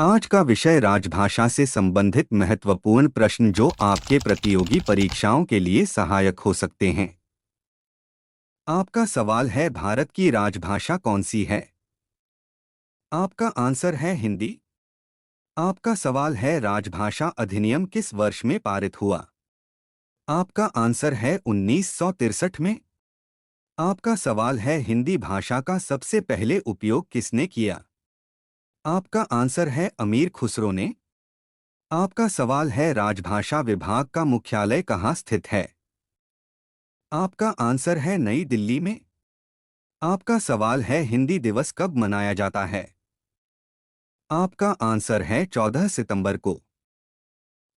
आज का विषय राजभाषा से संबंधित महत्वपूर्ण प्रश्न जो आपके प्रतियोगी परीक्षाओं के लिए सहायक हो सकते हैं। आपका सवाल है, भारत की राजभाषा कौन सी है? आपका आंसर है हिंदी। आपका सवाल है, राजभाषा अधिनियम किस वर्ष में पारित हुआ? आपका आंसर है 1963 में। आपका सवाल है, हिंदी भाषा का सबसे पहले उपयोग किसने किया? आपका आंसर है अमीर खुसरो ने। आपका सवाल है, राजभाषा विभाग का मुख्यालय कहाँ स्थित है? आपका आंसर है नई दिल्ली में। आपका सवाल है, हिंदी दिवस कब मनाया जाता है? आपका आंसर है 14 सितंबर को।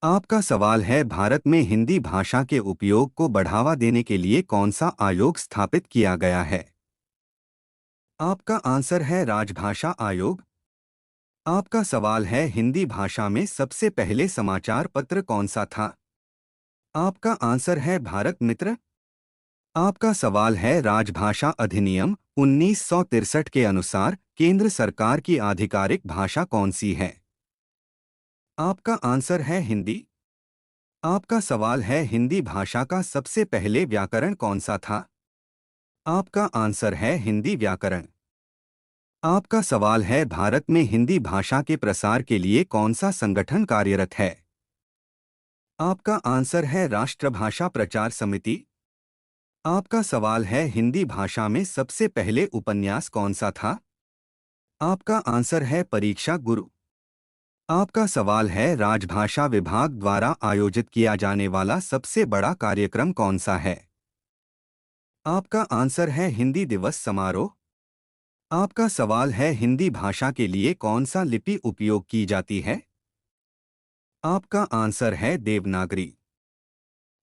आपका सवाल है, भारत में हिंदी भाषा के उपयोग को बढ़ावा देने के लिए कौन सा आयोग स्थापित किया गया है? आपका आंसर है राजभाषा आयोग। आपका सवाल है, हिंदी भाषा में सबसे पहले समाचार पत्र कौन सा था? आपका आंसर है भारत मित्र। आपका सवाल है, राजभाषा अधिनियम 1963 के अनुसार केंद्र सरकार की आधिकारिक भाषा कौन सी है? आपका आंसर है हिंदी। आपका सवाल है, हिंदी भाषा का सबसे पहले व्याकरण कौन सा था? आपका आंसर है हिंदी व्याकरण। आपका सवाल है, भारत में हिंदी भाषा के प्रसार के लिए कौन सा संगठन कार्यरत है? आपका आंसर है राष्ट्रभाषा प्रचार समिति। आपका सवाल है, हिंदी भाषा में सबसे पहले उपन्यास कौन सा था? आपका आंसर है परीक्षा गुरु। आपका सवाल है, राजभाषा विभाग द्वारा आयोजित किया जाने वाला सबसे बड़ा कार्यक्रम कौन सा है? आपका आंसर है हिंदी दिवस समारोह। आपका सवाल है, हिंदी भाषा के लिए कौन सा लिपि उपयोग की जाती है? आपका आंसर है देवनागरी।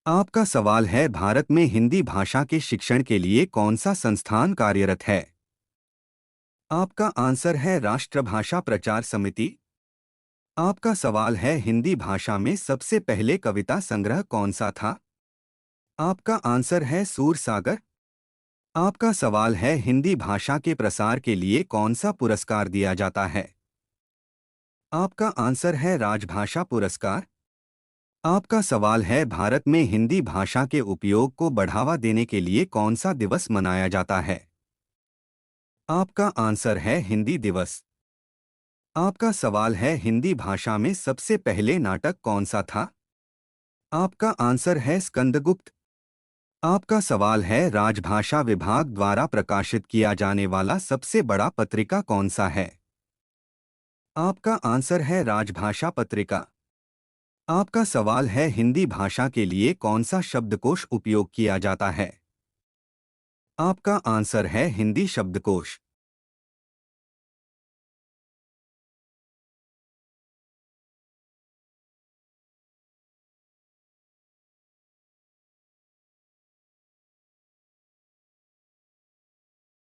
आपका सवाल है, भारत में हिंदी भाषा के शिक्षण के लिए कौन सा संस्थान कार्यरत है? आपका आंसर है राष्ट्रभाषा प्रचार समिति। आपका सवाल है, हिंदी भाषा में सबसे पहले कविता संग्रह कौन सा था? आपका आंसर है सूरसागर। आपका सवाल है, हिंदी भाषा के प्रसार के लिए कौन सा पुरस्कार दिया जाता है? आपका आंसर है राजभाषा पुरस्कार। आपका सवाल है, भारत में हिंदी भाषा के उपयोग को बढ़ावा देने के लिए कौन सा दिवस मनाया जाता है? आपका आंसर है हिंदी दिवस। आपका सवाल है, हिंदी भाषा में सबसे पहले नाटक कौन सा था? आपका आंसर है स्कंदगुप्त। आपका सवाल है, राजभाषा विभाग द्वारा प्रकाशित किया जाने वाला सबसे बड़ा पत्रिका कौन सा है? आपका आंसर है राजभाषा पत्रिका। आपका सवाल है, हिंदी भाषा के लिए कौन सा शब्दकोश उपयोग किया जाता है? आपका आंसर है हिंदी शब्दकोश।